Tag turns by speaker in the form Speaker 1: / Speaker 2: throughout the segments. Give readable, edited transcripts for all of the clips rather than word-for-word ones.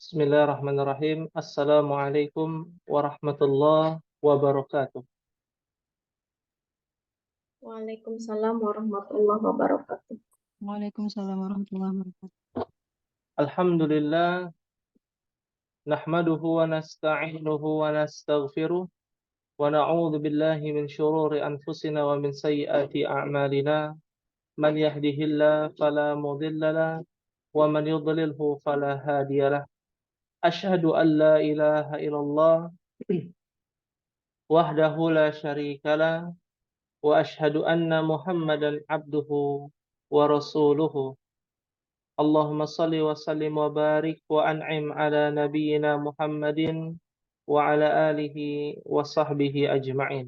Speaker 1: Bismillahirrahmanirrahim. Assalamualaikum warahmatullahi wabarakatuh.
Speaker 2: Waalaikumsalam warahmatullahi wabarakatuh.
Speaker 3: Waalaikumsalam warahmatullahi wabarakatuh.
Speaker 1: Alhamdulillah, nahmaduhu wa nasta'inuhu wa nastaghfiruh wa na'udzu billahi min syururi anfusina wa min sayyiati a'malina. Man yahdihillahu fala mudhillalah wa man yudlilhu fala hadiyalah. Asyhadu an la ilaha illallah wahdahu la syarikalah wa asyhadu anna Muhammadan abduhu wa rasuluhu. Allahumma salli wa sallim wa barik wa an'im ala nabiyyina Muhammadin wa ala alihi wa sahbihi ajma'in.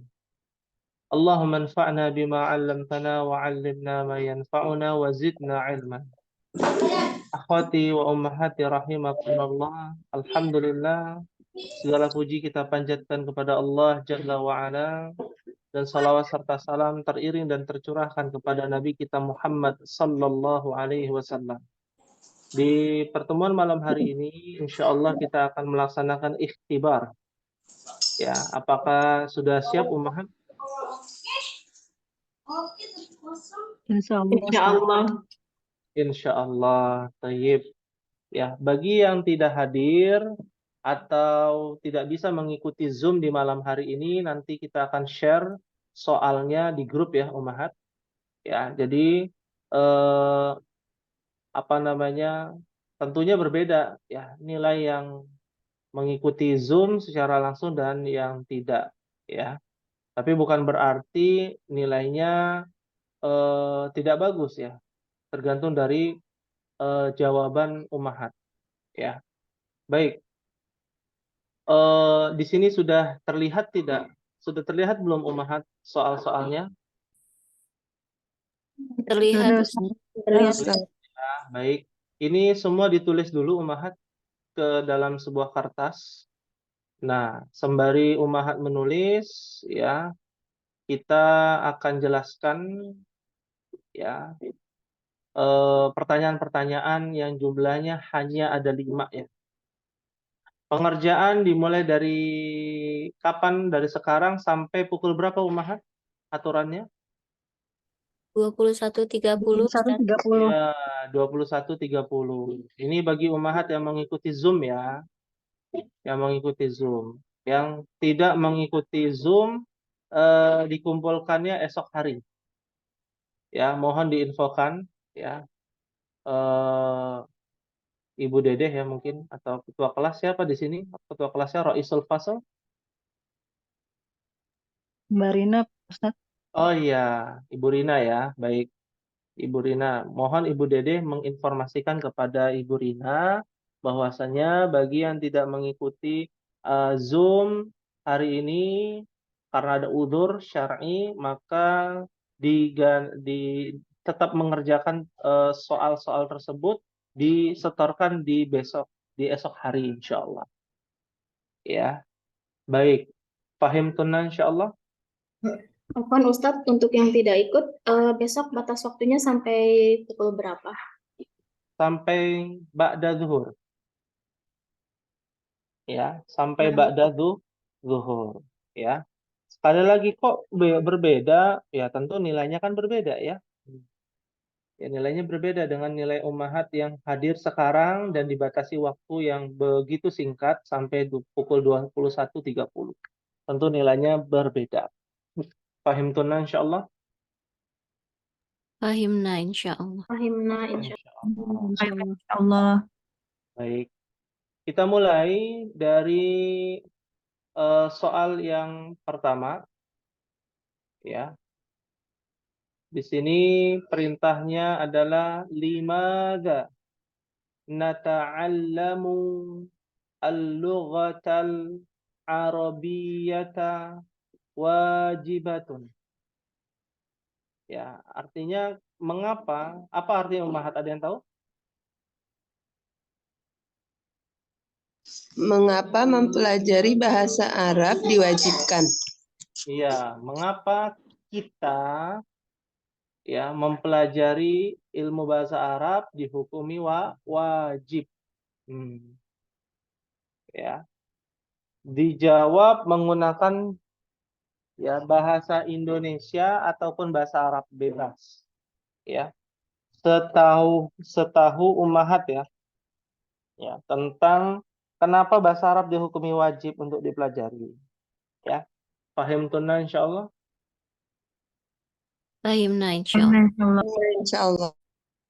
Speaker 1: Allahumma anfa'na bima 'allamtana wa 'allimna ma yanfa'una wa zidna 'ilman. Akhwati wa ummahati rahimakumullah. Alhamdulillah, segala puji kita panjatkan kepada Allah Jalla wa Ala, dan salawat serta salam teriring dan tercurahkan kepada Nabi kita Muhammad sallallahu alaihi wasallam. Di pertemuan malam hari ini, insya Allah kita akan melaksanakan ikhtibar. Ya, apakah sudah siap Ummahat?
Speaker 3: Insya Allah.
Speaker 2: Insya Allah.
Speaker 1: Insya Allah. Tayyib. Ya, bagi yang tidak hadir atau tidak bisa mengikuti Zoom di malam hari ini, nanti kita akan share soalnya di grup ya Ummahat. Ya, jadi tentunya berbeda ya nilai yang mengikuti Zoom secara langsung dan yang tidak ya. Tapi bukan berarti nilainya tidak bagus ya. Tergantung dari jawaban Ummahat ya. Baik. Di sini sudah terlihat tidak? Sudah terlihat belum Ummahat soal-soalnya?
Speaker 2: Terlihat.
Speaker 3: Terlihat.
Speaker 1: Ya, baik. Ini semua ditulis dulu Ummahat ke dalam sebuah kertas. Nah, sembari Ummahat menulis ya, kita akan jelaskan ya pertanyaan-pertanyaan yang jumlahnya hanya ada 5 ya. Pengerjaan dimulai dari kapan? Dari sekarang sampai pukul berapa Ummahat aturannya?
Speaker 2: 21.30.
Speaker 3: 1.30.
Speaker 1: Ya, 21.30. Ini bagi Ummahat yang mengikuti Zoom ya. Yang mengikuti Zoom. Yang tidak mengikuti Zoom dikumpulkannya esok hari. Ya, mohon diinfokan ya. Ibu Dedeh ya mungkin atau ketua kelas siapa di sini? Ketua kelasnya Raisul Fasl.
Speaker 3: Mbak Rina, Ustaz.
Speaker 1: Oh iya, Ibu Rina ya. Baik. Ibu Rina, mohon Ibu Dedeh menginformasikan kepada Ibu Rina bahwasanya bagi yang tidak mengikuti Zoom hari ini karena ada udzur syar'i, maka tetap mengerjakan soal-soal tersebut disetorkan di esok hari insyaallah. Ya. Baik. Fahim tunan insyaallah.
Speaker 2: Afwan Ustadz, untuk yang tidak ikut, besok batas waktunya sampai pukul berapa?
Speaker 1: Sampai ba'da zuhur. Ya, sampai ba'da zuhur. Ya. Sekali lagi kok berbeda? Ya, tentu nilainya kan berbeda ya. Ya, nilainya berbeda dengan nilai Ummahat yang hadir sekarang dan dibatasi waktu yang begitu singkat sampai pukul 21.30. Tentu nilainya berbeda. Fahim tunan insyaallah.
Speaker 2: Fahimna insya Allah. Fahimna insya
Speaker 1: Insyaallah.
Speaker 3: Insya Allah.
Speaker 1: Baik. Kita mulai dari soal yang pertama. Ya. Di sini perintahnya adalah limadza nata'allamu al-lughatal arabiyyata wajibatun. Ya, artinya mengapa? Apa artinya Ummahat? Ada yang tahu?
Speaker 4: Mengapa mempelajari bahasa Arab diwajibkan?
Speaker 1: Iya, mengapa kita ya mempelajari ilmu bahasa Arab dihukumi wajib? ya. Dijawab menggunakan ya bahasa Indonesia ataupun bahasa Arab bebas, ya. Setahu Ummahat ya tentang kenapa bahasa Arab dihukumi wajib untuk dipelajari, ya. Paham tunna insyaallah?
Speaker 5: Fahimna insyaallah.
Speaker 4: Insya Allah.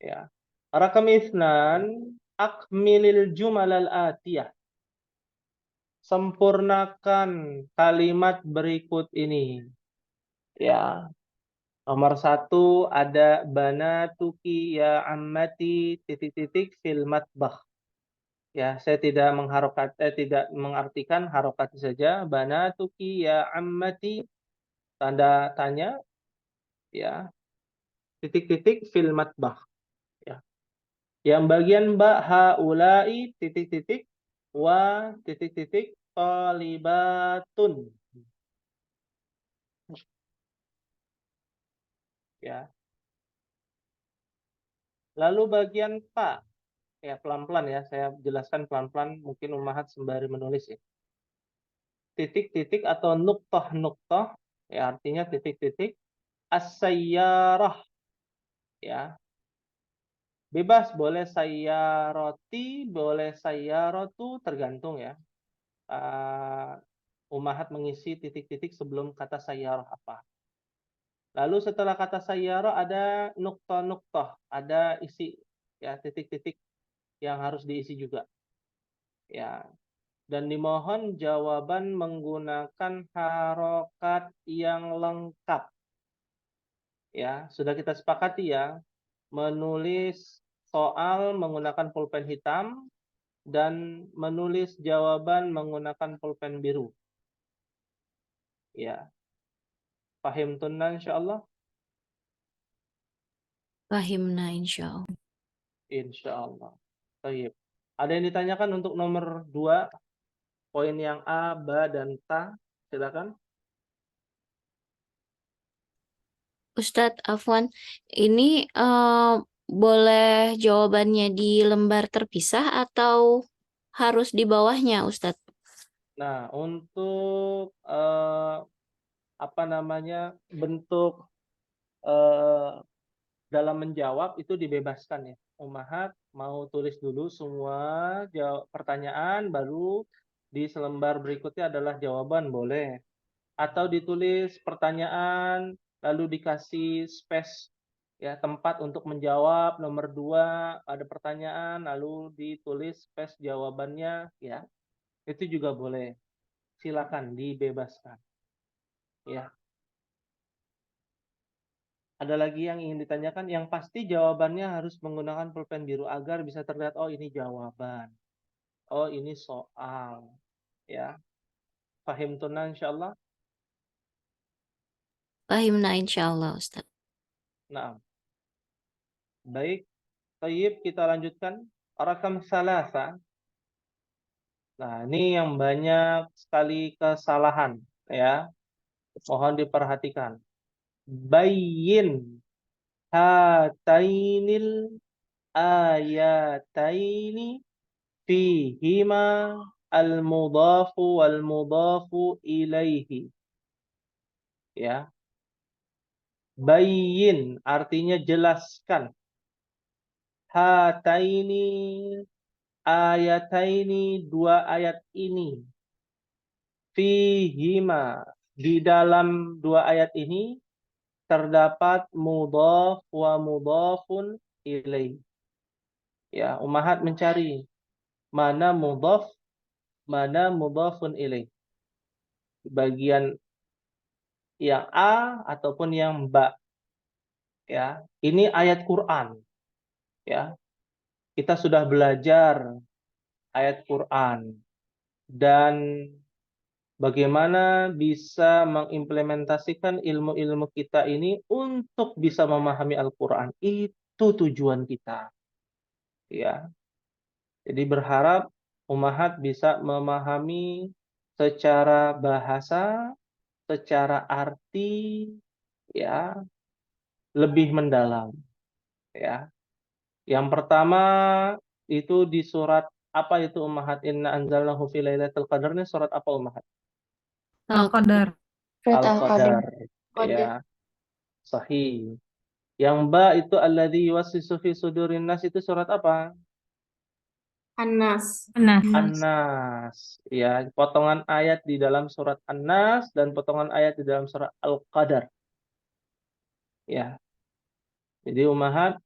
Speaker 1: Ya. Rakam isnan, akmilil jumalal atiyah. Sempurnakan kalimat berikut ini. Ya. Nomor 1 ada banatuki ya ammati titik-titik fil matbakh. Ya, saya tidak tidak mengartikan harokat saja. Banatuki ya ammati, tanda tanya, ya, titik-titik fil matbakh. Ya. Yang bagian ba haulai titik-titik wa titik-titik talibatun. Ya. Lalu bagian pa, ya pelan-pelan ya, saya jelaskan pelan-pelan, mungkin Ummahat sembari menulis ya. Titik-titik atau nuktah-nuktah, ya artinya titik-titik. As-sayyarah, ya. Bebas, boleh sayyaroti, boleh sayyaratu, tergantung ya. Ummahat mengisi titik-titik sebelum kata sayyarah apa. Lalu setelah kata sayyarah ada nuktah-nuktah, ada isi ya, titik-titik yang harus diisi juga. Ya. Dan dimohon jawaban menggunakan harokat yang lengkap. Ya, sudah kita sepakati ya, menulis soal menggunakan pulpen hitam dan menulis jawaban menggunakan pulpen biru. Ya. Pahim tunna insyaallah?
Speaker 5: Fahimna insyaallah.
Speaker 1: Insyaallah. Baik. Ada yang ditanyakan untuk nomor 2, poin yang A, B, dan Ta? Silakan.
Speaker 5: Ustadz Afwan, ini boleh jawabannya di lembar terpisah atau harus di bawahnya, Ustadz?
Speaker 1: Nah, untuk bentuk dalam menjawab itu dibebaskan ya. Ummahat mau tulis dulu semua pertanyaan, baru di selembar berikutnya adalah jawaban, boleh. Atau ditulis pertanyaan lalu dikasih space ya, tempat untuk menjawab. Nomor 2 ada pertanyaan lalu ditulis space jawabannya ya. Itu juga boleh. Silakan dibebaskan. Ya. Ada lagi yang ingin ditanyakan? Yang pasti jawabannya harus menggunakan pulpen biru agar bisa terlihat, oh ini jawaban. Oh ini soal. Ya. Fahim tunna insyaallah?
Speaker 5: Fahimna insyaallah, Ustadz.
Speaker 1: Nah. Baik. Tayyib, kita lanjutkan. Rakam salasa. Nah, ini yang banyak sekali kesalahan ya. Mohon diperhatikan. Bayyin hatainil ayataini fihima al-mudhafu wal-mudhafu ilaihi. Ya. Bayyin artinya jelaskan. Hataini ayataini, dua ayat ini. Fihima, di dalam dua ayat ini terdapat mudhaf wa mudhafun ilaih. Ya, Ummahat mencari mana mudhaf, mana mudhafun ilaih. Bagian yang A ataupun yang Ba. Ya, ini ayat Quran. Ya. Kita sudah belajar ayat Quran dan bagaimana bisa mengimplementasikan ilmu-ilmu kita ini untuk bisa memahami Al-Quran. Itu tujuan kita. Ya. Jadi berharap Ummahat bisa memahami secara bahasa, secara arti, ya, lebih mendalam. Ya. Yang pertama itu di surat Apa itu ummahat? Inna anzalnahu fi lailatul qadar ini surat apa ummahat?
Speaker 3: Al-Qadar.
Speaker 4: Surat Al-Qadar.
Speaker 1: Al-Qadar. Ya, sahih. Yang ba itu alladzi yuwassisu fi sudurin nas itu surat apa?
Speaker 2: Anas.
Speaker 3: Nah,
Speaker 1: An-Nas. Ya, potongan ayat di dalam surat An-Nas dan potongan ayat di dalam surat Al-Qadar. Ya. Jadi ummahat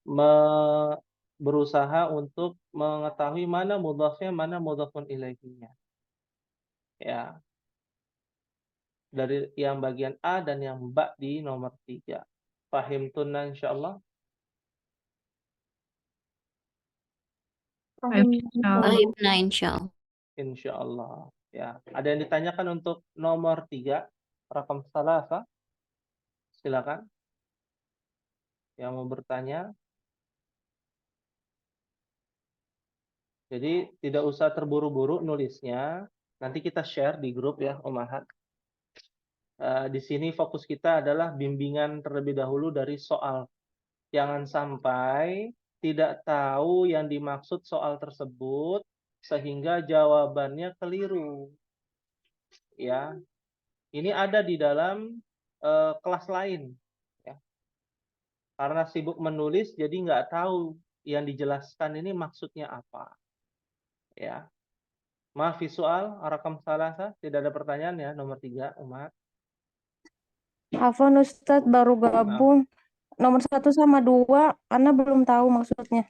Speaker 1: berusaha untuk mengetahui mana mudhafnya, mana mudhafun ilaihinya. Ya. Dari yang bagian A dan yang ba di nomor 3. Fahim tunna insyaallah.
Speaker 5: Fahimna insyaallah.
Speaker 1: Insyaallah. Ya. Ada yang ditanyakan untuk nomor 3, rakam salasa? Silakan. Yang mau bertanya. Jadi tidak usah terburu-buru nulisnya. Nanti kita share di grup ya, ummahat. Di sini fokus kita adalah bimbingan terlebih dahulu dari soal. Jangan sampai tidak tahu yang dimaksud soal tersebut sehingga jawabannya keliru. Ya, ini ada di dalam kelas lain. Ya. Karena sibuk menulis, jadi nggak tahu yang dijelaskan ini maksudnya apa. Ya, maaf visual, rakam salasa, tidak ada pertanyaan ya, nomor 3, Umat.
Speaker 6: Afwan Ustadz baru gabung. Nomor 1 sama 2, Ana belum tahu maksudnya.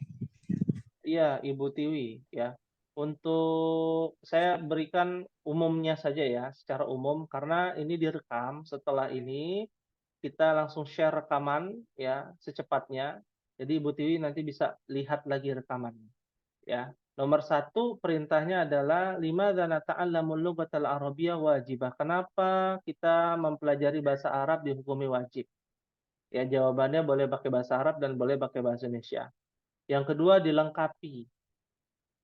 Speaker 1: Iya, Ibu Tiwi ya. Untuk saya berikan umumnya saja ya, secara umum karena ini direkam. Setelah ini kita langsung share rekaman ya secepatnya. Jadi Ibu Tiwi nanti bisa lihat lagi rekamannya ya. Nomor 1 perintahnya adalah limadza nata'allamul lughatal arabiyyah wajibah. Kenapa kita mempelajari bahasa Arab dihukumi wajib? Ya, jawabannya boleh pakai bahasa Arab dan boleh pakai bahasa Indonesia. Yang kedua dilengkapi.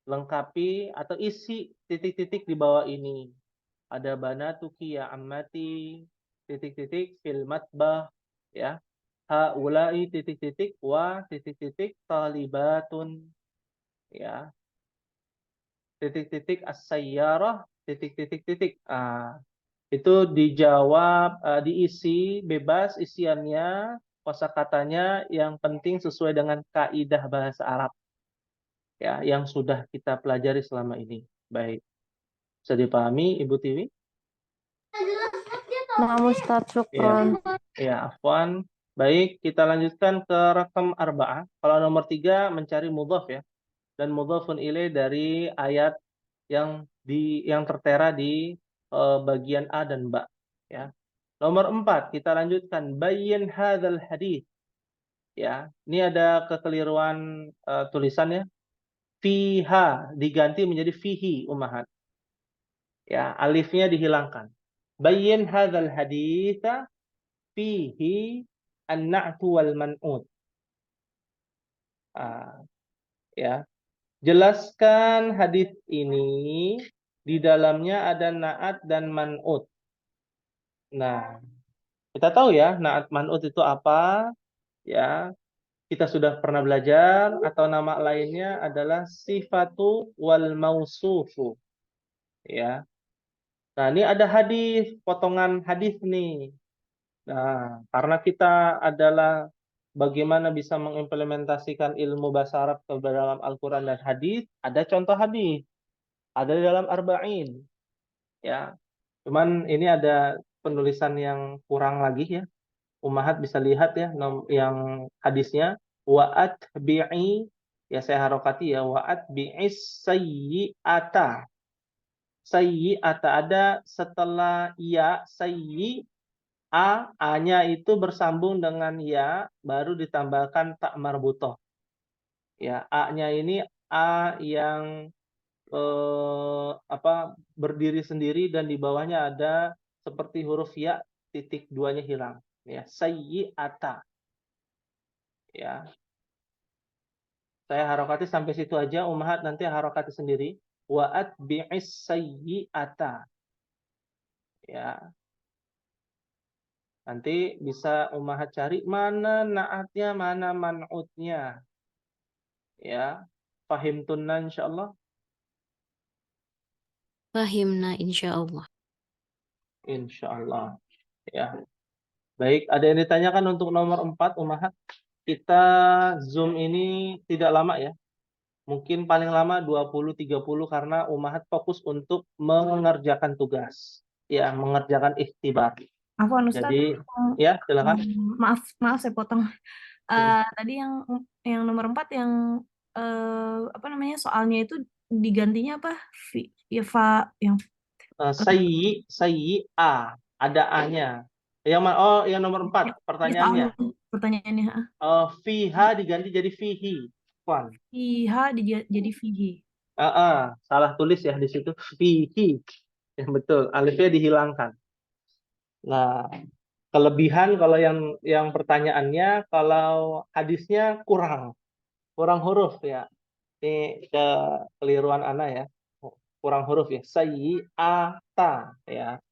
Speaker 1: Lengkapi atau isi titik-titik di bawah ini. Ada banatuki ya ammati, titik-titik fil matbah, ya. Haulai titik-titik wa titik-titik talibatun, ya. Titik-titik as-sayyarah, titik-titik-titik. Itu dijawab, diisi bebas isiannya, kosakatanya yang penting sesuai dengan kaidah bahasa Arab. Ya, yang sudah kita pelajari selama ini. Baik. Bisa dipahami Ibu Tiwi?
Speaker 6: Nah, Ustadz, syukron.
Speaker 1: Ya, afwan. Baik, kita lanjutkan ke rakam arba'ah. Kalau nomor 3 mencari mudhaf ya. Dan mudhafun ilaih dari ayat yang tertera di bagian A dan Ba ya. Nomor 4 kita lanjutkan bayyin hadzal hadits. Ya, ini ada kekeliruan tulisannya. Fiha diganti menjadi fihi ummahat. Ya, alifnya dihilangkan. Bayyin hadzal haditsa fihi an-na'tu wal man'ut. Ya. Jelaskan hadis ini di dalamnya ada na'at dan man'ut. Nah, kita tahu ya na'at man'ut itu apa? Ya, kita sudah pernah belajar atau nama lainnya adalah sifatu wal mausufu. Ya. Nah, ini ada hadis, potongan hadis nih. Nah, karena kita adalah bagaimana bisa mengimplementasikan ilmu bahasa Arab ke dalam Al-Quran dan hadis, ada contoh hadis, ada di dalam Arba'in. Ya, cuman ini ada penulisan yang kurang lagi ya. Ummahat bisa lihat ya, yang hadisnya wa'at bi'i, ya saya harokati ya, wa'at bi'is sayyi'ata. Sayyi'ata ada setelah ya sayyi A-nya itu bersambung dengan ya, baru ditambahkan tak marbutoh. Ya, A-nya ini A yang berdiri sendiri dan di bawahnya ada seperti huruf ya, titik 2-nya hilang. Ya, sayyi'ata. Ya. Saya harokati sampai situ aja, ummahat nanti harokati sendiri. Wa'at bi'is sayyi'ata. Ya. Nanti bisa ummahat cari mana naatnya, mana man'utnya. Ya, fahim tunna insyaallah.
Speaker 5: Fahimna insyaallah.
Speaker 1: Insyaallah. Ya. Baik, ada yang ditanyakan untuk nomor 4, Ummahat? Kita Zoom ini tidak lama ya. Mungkin paling lama 20-30 karena Ummahat fokus untuk mengerjakan tugas. Ya, mengerjakan ikhtibar.
Speaker 3: Afwan Ustadz,
Speaker 1: Jadi, ya silakan.
Speaker 3: maaf saya potong. Tadi yang nomor 4 yang apa namanya soalnya itu digantinya apa? Yang
Speaker 1: Sayyi A, ada A-nya. Yang nomor 4 pertanyaannya.
Speaker 3: pertanyaannya.
Speaker 1: Fiha diganti jadi fihi. Wan.
Speaker 3: Iha jadi fihi.
Speaker 1: Salah tulis ya di situ fihi. Ya, betul, alifnya dihilangkan. Nah, kelebihan kalau yang pertanyaannya, kalau hadisnya kurang huruf ya. Ini kekeliruan ana ya. Kurang huruf ya. Sayyi'ata ya.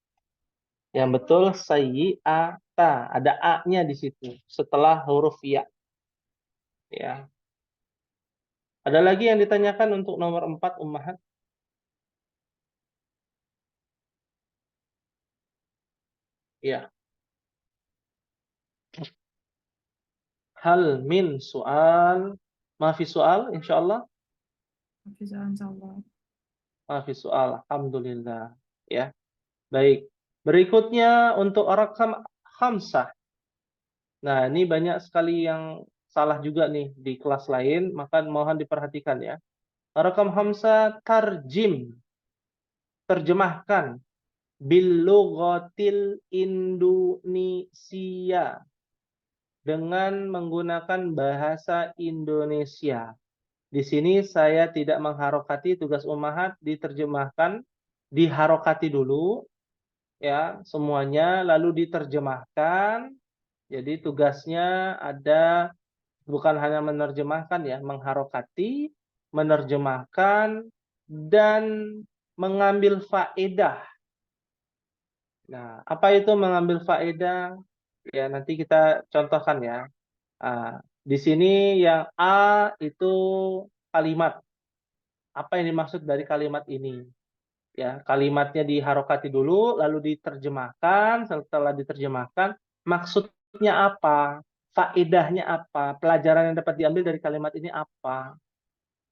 Speaker 1: Yang betul sayyi'ata, ada a-nya di situ setelah huruf ya. Ya. Ada lagi yang ditanyakan untuk nomor 4, Ummahat? Ya. Hal min soal, maafi soal, insyaallah. Maafi soal, alhamdulillah. Ya, baik. Berikutnya untuk rakam khamsah. Nah, ini banyak sekali yang salah juga nih di kelas lain, maka mohon diperhatikan ya. Rakam khamsah tarjim, terjemahkan bil lughatil Indonesia, dengan menggunakan bahasa Indonesia. Di sini saya tidak mengharokati, tugas Ummahat diterjemahkan, diharokati dulu ya semuanya, lalu diterjemahkan. Jadi tugasnya ada bukan hanya menerjemahkan ya, mengharokati, menerjemahkan, dan mengambil faedah. Nah, apa itu mengambil faedah? Ya, nanti kita contohkan ya. Di sini yang A itu kalimat. Apa yang dimaksud dari kalimat ini? Ya, kalimatnya diharokati dulu, lalu diterjemahkan. Setelah diterjemahkan, maksudnya apa? Faedahnya apa? Pelajaran yang dapat diambil dari kalimat ini apa?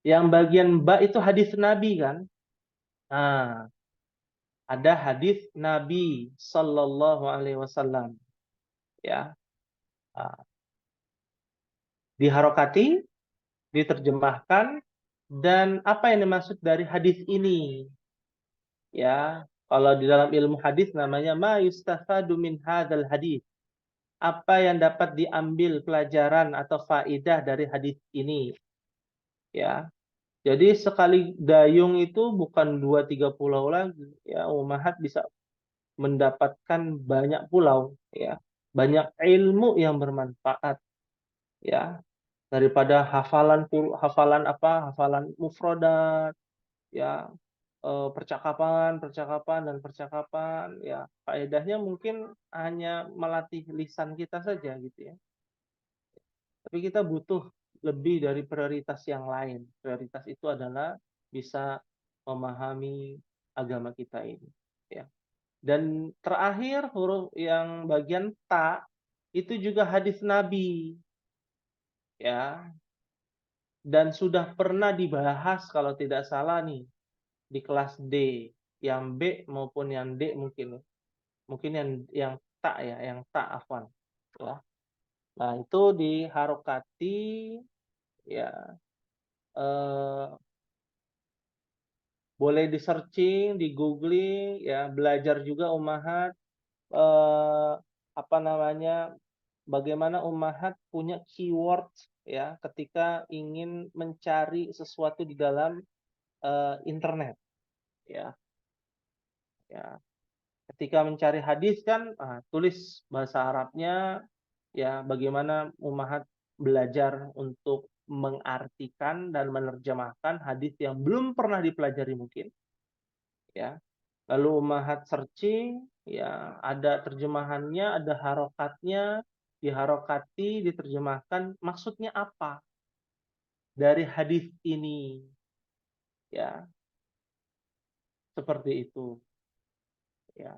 Speaker 1: Yang bagian ba itu hadis Nabi kan? Nah, ada hadis Nabi Sallallahu Alaihi Wasallam. Ya, diharokati, diterjemahkan, dan apa yang dimaksud dari hadis ini? Ya, kalau di dalam ilmu hadis namanya ma yustafadu min hadzal hadis. Apa yang dapat diambil pelajaran atau faidah dari hadis ini? Ya. Jadi sekali dayung itu bukan 2-3 pulau lagi. Ya, Ummahat bisa mendapatkan banyak pulau, ya. Banyak ilmu yang bermanfaat, ya. Daripada hafalan mufradat, ya, percakapan ya, faedahnya mungkin hanya melatih lisan kita saja gitu ya. Tapi kita butuh lebih dari prioritas yang lain. Prioritas itu adalah bisa memahami agama kita ini ya. Dan terakhir huruf yang bagian ta itu juga hadis Nabi ya. Dan sudah pernah dibahas kalau tidak salah nih di kelas D, yang B maupun yang D mungkin yang tak ya, yang tak afwan ya. Nah, itu diharokati ya, boleh di searching, di googling ya, belajar juga Ummahat apa namanya, bagaimana Ummahat punya keyword ya ketika ingin mencari sesuatu di dalam internet ya. Ya, ketika mencari hadis kan tulis bahasa Arabnya ya, bagaimana Ummahat belajar untuk mengartikan dan menerjemahkan hadis yang belum pernah dipelajari mungkin ya. Lalu Ummahat searching ya, ada terjemahannya, ada harokatnya, diharokati, diterjemahkan maksudnya apa dari hadis ini ya. Seperti itu. Ya.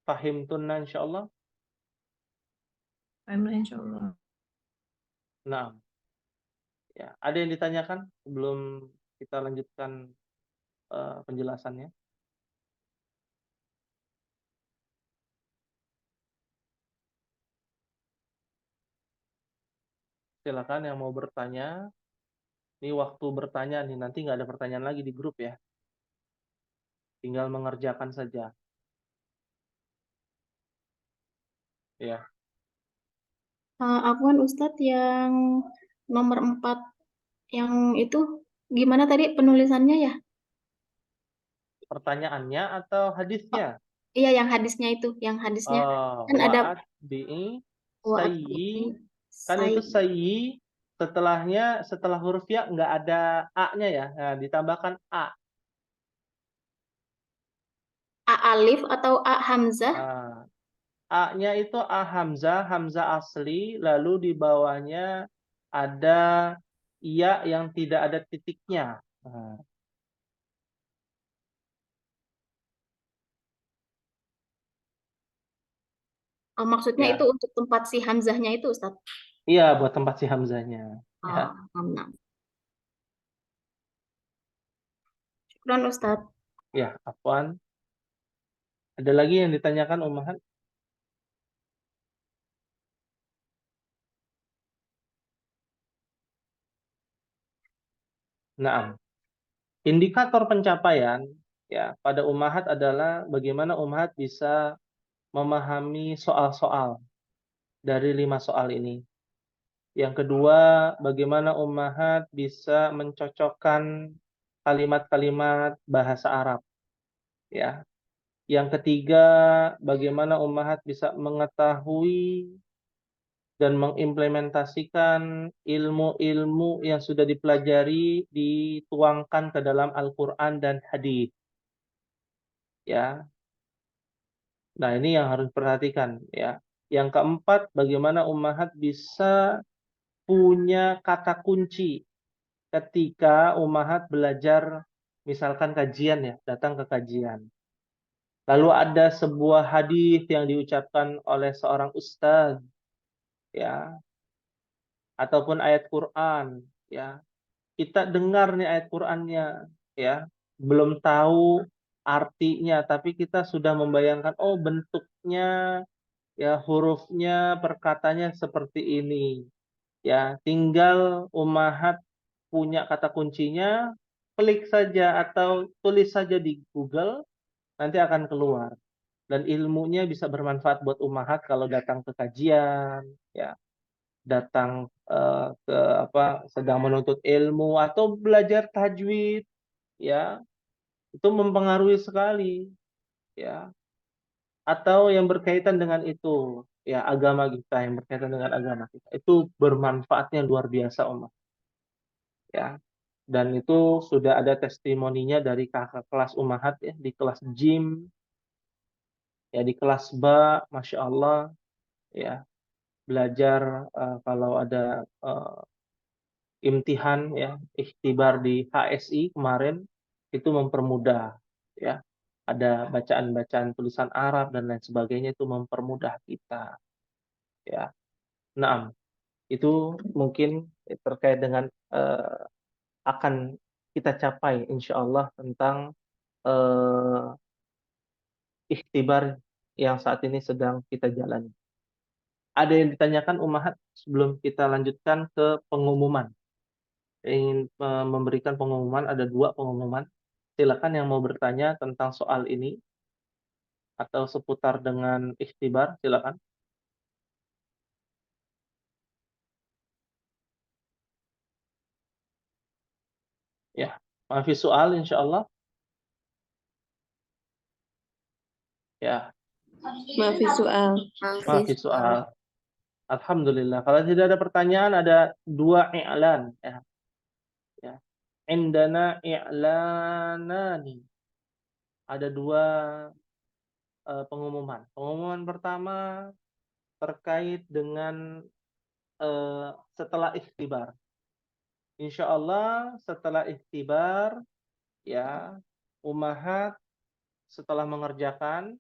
Speaker 1: Fahimtunna insyaallah.
Speaker 3: Insyaallah.
Speaker 1: Nah, ya. Ada yang ditanyakan sebelum kita lanjutkan penjelasannya? Silakan yang mau bertanya. Ini waktu bertanya nih, nanti nggak ada pertanyaan lagi di grup ya. Tinggal mengerjakan saja. Ya.
Speaker 2: Afwan Ustadz, yang nomor 4 yang itu gimana tadi penulisannya ya?
Speaker 1: Pertanyaannya atau hadisnya?
Speaker 2: Iya, yang hadisnya itu, yang hadisnya kan ada
Speaker 1: Wa'ad bi'i
Speaker 2: wa'ad
Speaker 1: sayyi. Kan
Speaker 2: say
Speaker 1: itu sayyi, setelah huruf ya nggak ada a-nya ya. Nah, ditambahkan a.
Speaker 2: a alif atau a hamzah.
Speaker 1: Nah, a-nya itu a hamzah, hamzah asli, lalu di bawahnya ada ya yang tidak ada titiknya. Nah,
Speaker 2: Maksudnya itu
Speaker 1: ya.
Speaker 2: untuk tempat si hamzahnya itu Ustadz.
Speaker 1: Iya, buat tempat si hamzahnya. Ya,
Speaker 2: Nah. Syukran Ustadz.
Speaker 1: ya, afwan. Ada lagi yang ditanyakan Ummahat? Naam. Indikator pencapaian ya pada Ummahat adalah bagaimana Ummahat bisa memahami soal-soal dari 5 soal ini. Yang kedua, bagaimana Ummahat bisa mencocokkan kalimat-kalimat bahasa Arab. Ya. Yang ketiga, bagaimana Ummahat bisa mengetahui dan mengimplementasikan ilmu-ilmu yang sudah dipelajari dituangkan ke dalam Al-Qur'an dan hadis. Ya. Nah, ini yang harus diperhatikan ya. Yang keempat, bagaimana Ummahat bisa punya kata kunci ketika Ummahat belajar misalkan kajian ya, datang ke kajian. Lalu ada sebuah hadis yang diucapkan oleh seorang ustaz ya, ataupun ayat Quran ya. Kita dengar nih ayat Qur'annya ya, belum tahu artinya tapi kita sudah membayangkan oh bentuknya ya, hurufnya, perkataannya seperti ini. Ya, tinggal Ummahat punya kata kuncinya, klik saja atau tulis saja di Google, nanti akan keluar. Dan ilmunya bisa bermanfaat buat Ummahat kalau datang ke kajian, ya, datang ke sedang menuntut ilmu atau belajar tajwid, ya, itu mempengaruhi sekali, ya. Atau yang berkaitan dengan itu, ya, agama kita, yang berkaitan dengan agama kita. Itu bermanfaatnya luar biasa, Om. Ya. Dan itu sudah ada testimoninya dari kakak kelas Ummahat ya, di kelas Jim, ya di kelas Ba, Masya Allah, ya, belajar kalau ada imtihan ya, ikhtibar di HSI kemarin, itu mempermudah, ya. Ada bacaan-bacaan tulisan Arab dan lain sebagainya, itu mempermudah kita, ya. Nah, itu mungkin terkait dengan akan kita capai insya Allah tentang ikhtibar yang saat ini sedang kita jalani. Ada yang ditanyakan Ummahat sebelum kita lanjutkan ke pengumuman? Ingin memberikan pengumuman, ada 2 pengumuman. Silakan yang mau bertanya tentang soal ini atau seputar dengan ikhtibar, silakan. Ya, maafi soal insyaallah. Ya,
Speaker 4: Maafi soal.
Speaker 1: maafi soal. Alhamdulillah. Kalau tidak ada pertanyaan, ada 2 i'lan ya. Ya. Indana i'lanani. Ada 2 pengumuman. Pengumuman pertama terkait dengan setelah ikhtibar. Insya Allah setelah ikhtibar ya, Ummahat setelah mengerjakan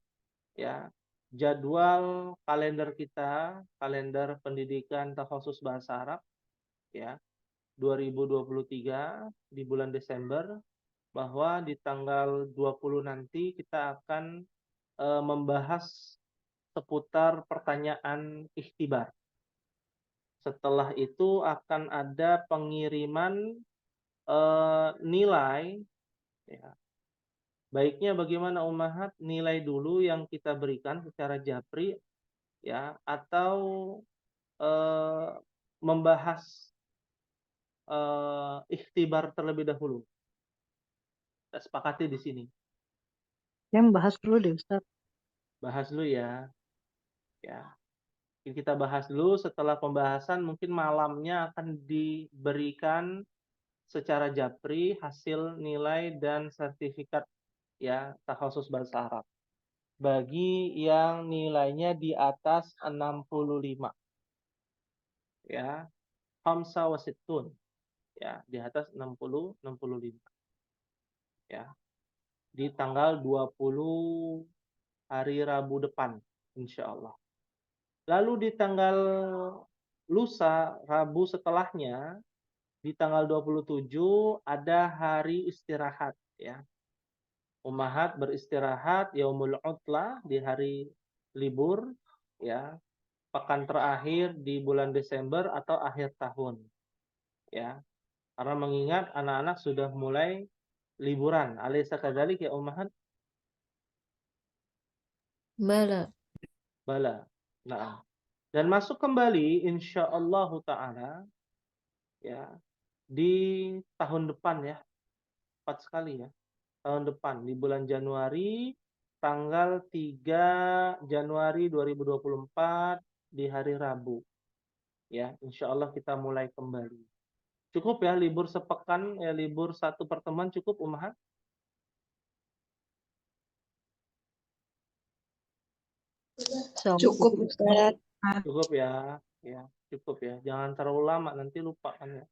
Speaker 1: ya jadwal kalender kita, kalender pendidikan takhasus bahasa Arab ya 2023 di bulan Desember, bahwa di tanggal 20 nanti kita akan membahas seputar pertanyaan ikhtibar. Setelah itu akan ada pengiriman nilai ya. Baiknya bagaimana ummahat, nilai dulu yang kita berikan secara japri ya, atau membahas ikhtibar terlebih dahulu. Kita sepakati di sini.
Speaker 7: Yang bahas dulu deh Ustaz.
Speaker 1: Bahas dulu ya. Ya. Kita bahas dulu, setelah pembahasan mungkin malamnya akan diberikan secara japri hasil nilai dan sertifikat ya takhasus bahasa Arab bagi yang nilainya di atas 65 ya, khamsa wa sittun ya, di atas 65 ya, di tanggal 20 hari Rabu depan insyaallah. Lalu di tanggal lusa, Rabu setelahnya, di tanggal 27 ada hari istirahat ya. Ummahat beristirahat yaumul utlah, di hari libur ya, pekan terakhir di bulan Desember atau akhir tahun ya. Karena mengingat anak-anak sudah mulai liburan. Alaysa kadzalik ya ummahat?
Speaker 5: Bala.
Speaker 1: Bala. Nah, dan masuk kembali insyaallah taala ya di tahun depan ya. Cepat sekali ya. Tahun depan di bulan Januari, tanggal 3 Januari 2024 di hari Rabu. Ya, insyaallah kita mulai kembali. Cukup ya libur sepekan ya, libur satu pertemuan cukup ummahat?
Speaker 4: Cukup Ustaz.
Speaker 1: Cukup ya. Ya, cukup ya. Jangan terlalu lama nanti lupa kan ya.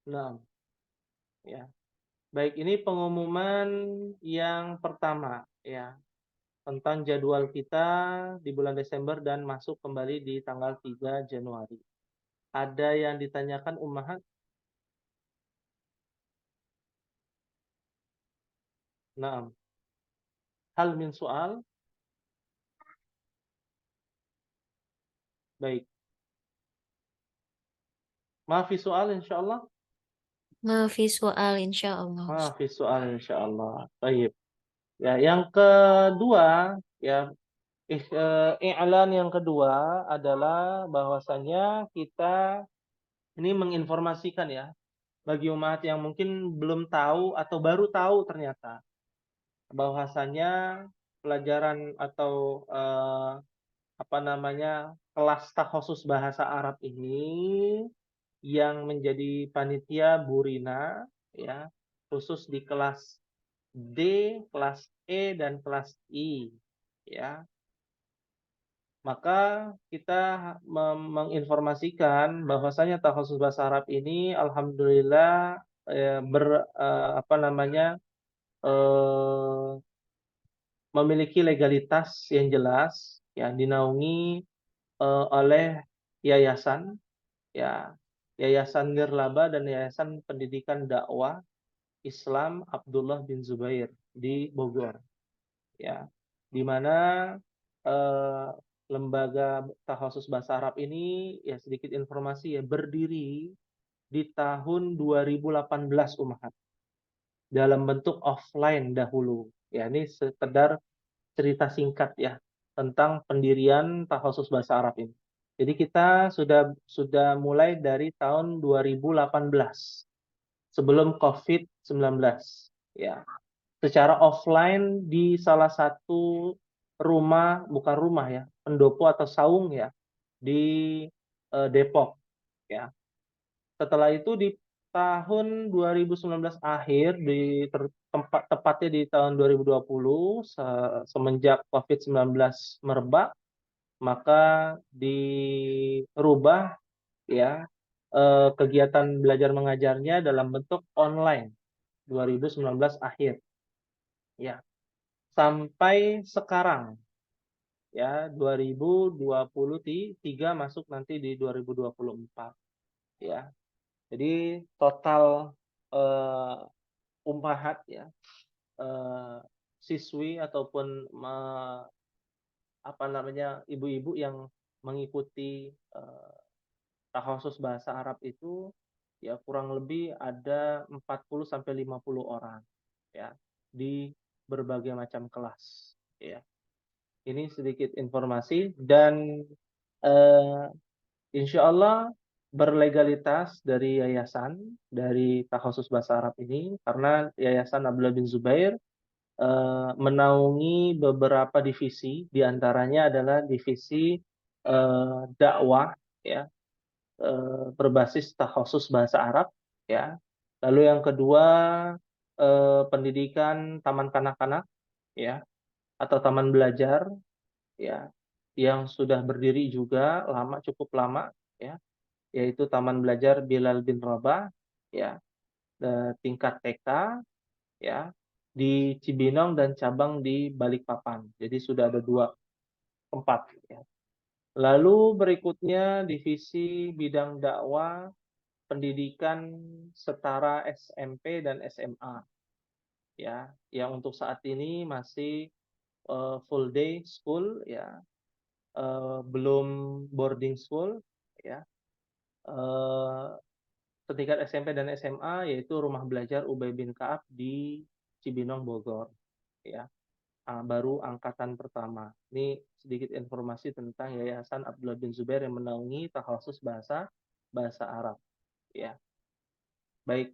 Speaker 1: Nah, ya. Baik, ini pengumuman yang pertama ya tentang jadwal kita di bulan Desember dan masuk kembali di tanggal 3 Januari. Ada yang ditanyakan ummahat? Naam. Hal min soal? Baik. Maafi soal insyaallah?
Speaker 5: Maafi soal insyaallah.
Speaker 1: Maafi soal insyaallah. Baik. Ya, yang kedua ya, i'lan yang kedua adalah bahwasanya kita ini menginformasikan ya bagi umat yang mungkin belum tahu atau baru tahu ternyata bahwasanya pelajaran atau apa namanya kelas takhasus bahasa Arab ini yang menjadi panitia Bu Rina ya, khusus di kelas D, kelas E dan kelas I ya. Maka kita menginformasikan bahwasanya takhasus bahasa Arab ini alhamdulillah apa namanya memiliki legalitas yang jelas ya, dinaungi oleh yayasan ya, Yayasan Nirlaba dan Yayasan Pendidikan Dakwah Islam Abdullah bin Zubair di Bogor ya, di mana lembaga takhasus bahasa Arab ini ya, sedikit informasi ya, berdiri di tahun 2018 ummahat dalam bentuk offline dahulu ya. Ini sekedar cerita singkat ya tentang pendirian takhasus bahasa Arab ini. Jadi kita sudah mulai dari tahun 2018 sebelum COVID-19 ya. Secara offline di salah satu rumah, bukan rumah ya, pendopo atau saung ya di Depok ya. Setelah itu di tahun 2019 akhir di tepatnya di tahun 2020 semenjak COVID-19 merebak, maka dirubah ya kegiatan belajar mengajarnya dalam bentuk online 2019 akhir ya. sampai sekarang ya 2023 masuk nanti di 2024 ya. Jadi total ummahat ya, siswi ataupun apa namanya, ibu-ibu yang mengikuti takhasus bahasa Arab itu ya kurang lebih ada 40 sampai 50 orang ya di berbagai macam kelas ya. Ini sedikit informasi dan insya Allah berlegalitas dari yayasan dari takhasus bahasa Arab ini karena Yayasan Abdullah bin Zubair menaungi beberapa divisi, diantaranya adalah divisi dakwah ya, berbasis takhasus bahasa Arab ya. Lalu yang kedua pendidikan taman kanak-kanak ya atau taman belajar ya yang sudah berdiri juga cukup lama ya, yaitu Taman Belajar Bilal bin Rabah ya, tingkat TK ya di Cibinong dan cabang di Balikpapan. Jadi sudah ada 2 tempat ya. Lalu berikutnya divisi bidang dakwah pendidikan setara SMP dan SMA ya, yang untuk saat ini masih full day school ya, belum boarding school ya. Setingkat SMP dan SMA yaitu Rumah Belajar Ubay bin Ka'ab di Cibinong, Bogor ya. Baru angkatan pertama. Ini sedikit informasi tentang Yayasan Abdullah bin Zubair yang menaungi takhasus bahasa Arab ya. Baik,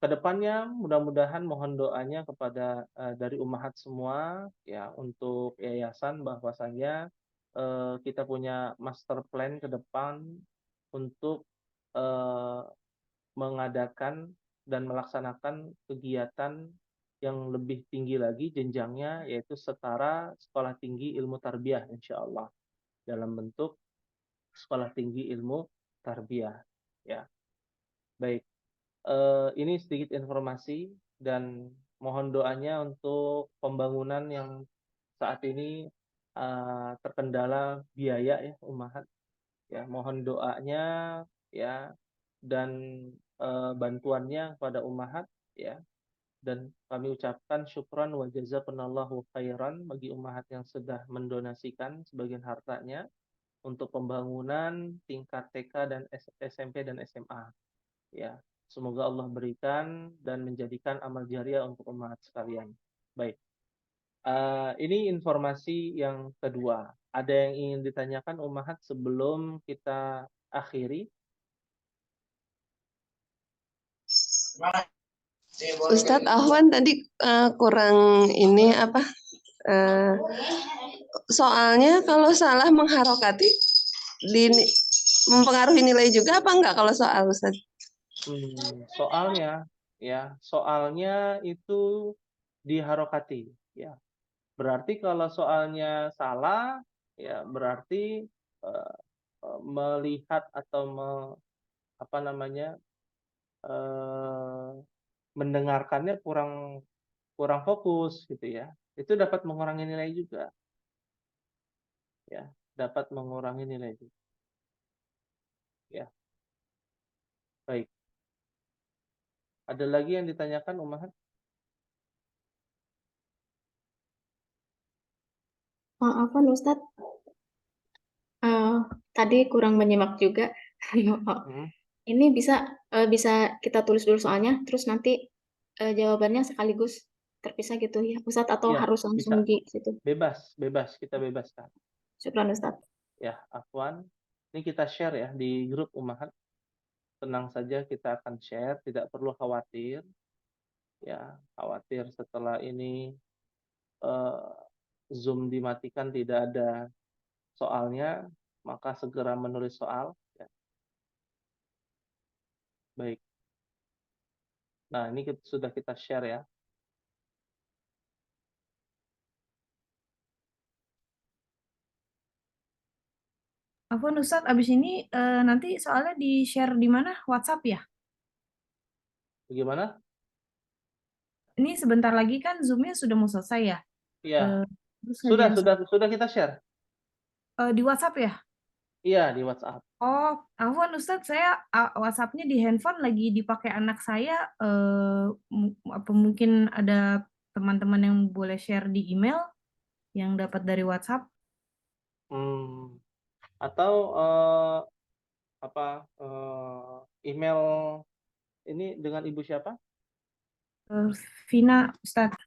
Speaker 1: kedepannya mudah-mudahan mohon doanya kepada dari ummahat semua ya untuk yayasan bahwasanya kita punya master plan ke depan untuk mengadakan dan melaksanakan kegiatan yang lebih tinggi lagi jenjangnya, yaitu setara sekolah tinggi ilmu tarbiyah insya Allah dalam bentuk sekolah tinggi ilmu tarbiyah ya. Baik, ini sedikit informasi dan mohon doanya untuk pembangunan yang saat ini terkendala biaya ya ummahat ya, mohon doanya ya dan bantuannya kepada ummahat ya, dan kami ucapkan syukran wa jazakumullahu khairan bagi ummahat yang sudah mendonasikan sebagian hartanya untuk pembangunan tingkat TK dan SMP dan SMA ya. Semoga Allah berikan dan menjadikan amal jariah untuk ummahat sekalian. Baik, ini informasi yang kedua. Ada yang ingin ditanyakan ummahat sebelum kita akhiri?
Speaker 4: Ustadz Ahwan tadi kurang ini apa? Soalnya kalau salah mengharokati mempengaruhi nilai juga apa enggak kalau soal Ustadz?
Speaker 1: Soalnya itu diharokati ya. Berarti kalau soalnya salah ya berarti melihat atau mendengarkannya kurang fokus gitu ya. Itu dapat mengurangi nilai juga. Ya, dapat mengurangi nilai juga. Ya. Baik. Ada lagi yang ditanyakan ummahat?
Speaker 2: Maafkan Ustadz, tadi kurang menyimak juga. Ini bisa kita tulis dulu soalnya, terus nanti jawabannya sekaligus terpisah gitu ya Ustadz, atau
Speaker 1: Iya,
Speaker 2: harus langsung
Speaker 1: bisa.
Speaker 2: di situ?
Speaker 1: Bebas, kita bebaskan.
Speaker 2: Syukran Ustadz.
Speaker 1: Ya, afwan. Ini kita share ya di grup ummahat. Tenang saja kita akan share, tidak perlu khawatir. Ya, khawatir setelah ini Zoom dimatikan tidak ada soalnya, maka segera menulis soal. Ya. Baik. Nah, ini sudah kita share ya.
Speaker 3: Afwan Ustadz, abis ini nanti soalnya di-share di mana? WhatsApp ya?
Speaker 1: Bagaimana?
Speaker 3: ini sebentar lagi kan Zoom-nya sudah mau selesai ya.
Speaker 1: Iya.
Speaker 3: Terus
Speaker 1: Sudah
Speaker 3: ngerjain
Speaker 1: kita share.
Speaker 3: di WhatsApp ya?
Speaker 1: Iya, di WhatsApp.
Speaker 3: Oh, Afwan Ustadz, saya WhatsApp-nya di handphone lagi dipakai anak saya. Apa mungkin ada teman-teman yang boleh share di email yang dapat dari WhatsApp?
Speaker 1: Atau email ini dengan Ibu siapa?
Speaker 3: Vina, Ustadz.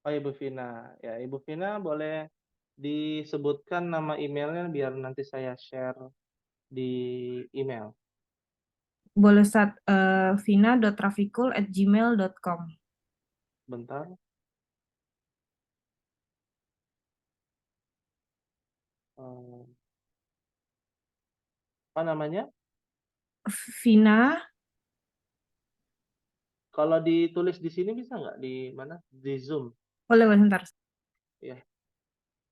Speaker 1: Oh, Ibu Vina. Ya, Ibu Vina boleh disebutkan nama emailnya biar nanti saya share di email.
Speaker 3: Boleh Ustadz, vina.rafikul@gmail.com.
Speaker 1: Bentar. Apa namanya?
Speaker 3: Vina.
Speaker 1: Kalau ditulis di sini bisa nggak? Di mana? Di Zoom.
Speaker 3: Boleh, sebentar.
Speaker 1: Ya.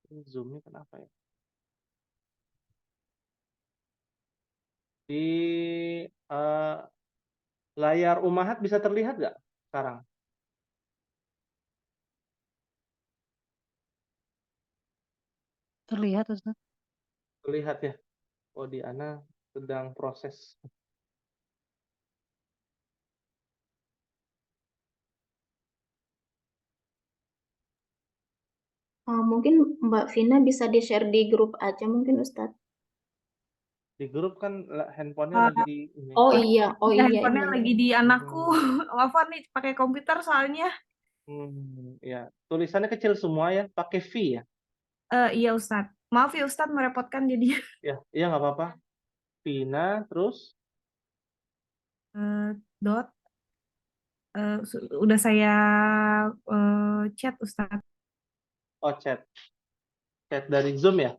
Speaker 1: Zoom-nya kenapa ya? Di layar Ummahat bisa terlihat nggak sekarang?
Speaker 7: Terlihat Ustaz.
Speaker 1: Terlihat ya. Oh, di Ana sedang proses.
Speaker 2: Mungkin Mbak Vina bisa di-share di grup aja mungkin Ustadz.
Speaker 1: Di grup kan handphonenya lagi di ini.
Speaker 2: Oh iya,
Speaker 3: Handphonenya lagi di anakku. Afwan nih pakai komputer soalnya.
Speaker 1: Ya. Tulisannya kecil semua ya, pakai V ya?
Speaker 3: Iya Ustadz. Maaf ya Ustadz merepotkan jadinya.
Speaker 1: Ya, iya nggak apa-apa. Vina, terus?
Speaker 3: Dot. Udah saya chat Ustadz.
Speaker 1: Oh, chat. Chat dari Zoom ya?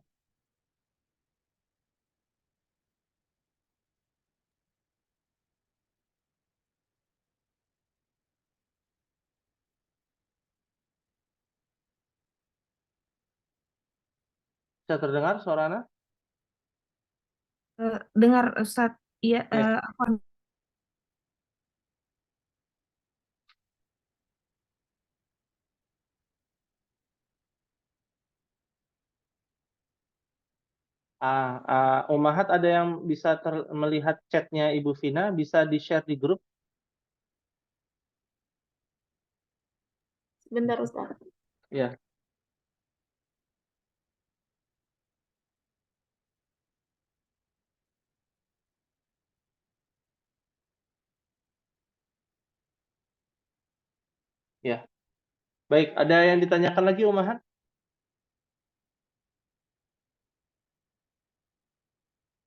Speaker 1: Bisa terdengar suara Ana?
Speaker 3: Dengar Ustadz. Iya, Afwan.
Speaker 1: Ummahat ada yang bisa melihat chatnya Ibu Vina, bisa di-share di grup?
Speaker 2: Sebentar Ustaz.
Speaker 1: Ya. Ya. Baik, ada yang ditanyakan lagi Ummahat?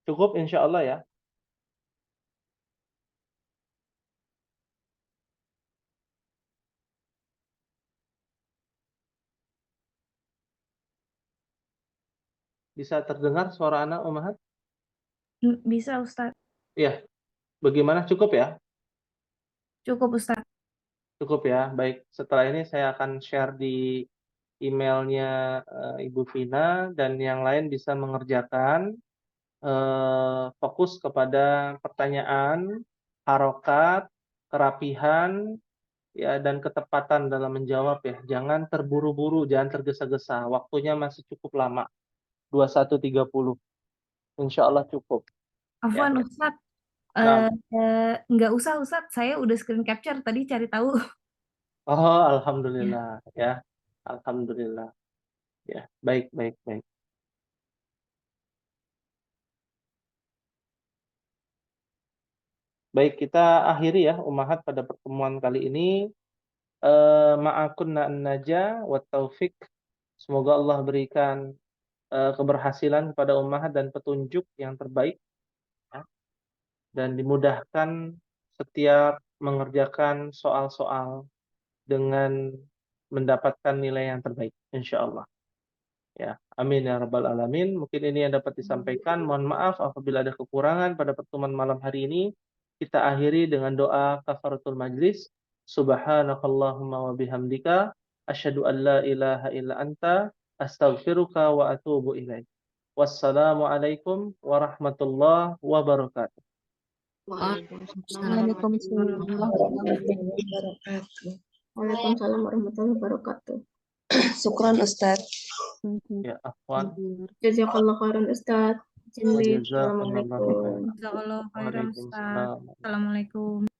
Speaker 1: Cukup insya Allah ya. Bisa terdengar suara Ana Ummahat?
Speaker 3: Bisa Ustadz.
Speaker 1: Iya. Bagaimana, cukup ya?
Speaker 3: Cukup Ustadz.
Speaker 1: Cukup ya. Baik, setelah ini saya akan share di emailnya Ibu Vina dan yang lain bisa mengerjakan. Fokus kepada pertanyaan, harokat, kerapihan, ya, dan ketepatan dalam menjawab ya. Jangan terburu-buru, jangan tergesa-gesa. Waktunya masih cukup lama, 21.30. Insya Allah cukup.
Speaker 3: Afwan
Speaker 1: Ya.
Speaker 3: Ustadz.
Speaker 1: Nah.
Speaker 3: Nggak usah Ustadz, saya udah screen capture tadi cari tahu.
Speaker 1: Oh, alhamdulillah ya. Alhamdulillah. Ya, baik, baik, baik. Baik, kita akhiri ya Ummahat pada pertemuan kali ini. Ma'akunna an-najah wa taufik. Semoga Allah berikan keberhasilan kepada Ummahat dan petunjuk yang terbaik ya. Dan dimudahkan setiap mengerjakan soal-soal dengan mendapatkan nilai yang terbaik insyaallah. Ya, amin ya rabbal alamin. Mungkin ini yang dapat disampaikan. Mohon maaf apabila ada kekurangan pada pertemuan malam hari ini. Kita akhiri dengan doa kafaratul majlis. Subhanakallahumma wa bihamdika asyhadu an la ilaha illa anta astaghfiruka wa atubu ilaik. Wassalamualaikum warahmatullahi wabarakatuh.
Speaker 5: Waalaikumsalam.
Speaker 7: Waalaikumsalam warahmatullahi wabarakatuh.
Speaker 2: Waalaikumsalam warahmatullahi wabarakatuh.
Speaker 4: Syukran Ustadz.
Speaker 1: Ya, afwan.
Speaker 2: Jazakallah khairan Ustaz.
Speaker 1: Wa
Speaker 2: Jinli.
Speaker 1: jazakallahu khairan.
Speaker 2: Assalamualaikum.
Speaker 3: Jazakallah khairan Ustaz.
Speaker 1: Waalaikumsalam.
Speaker 3: Assalamualaikum.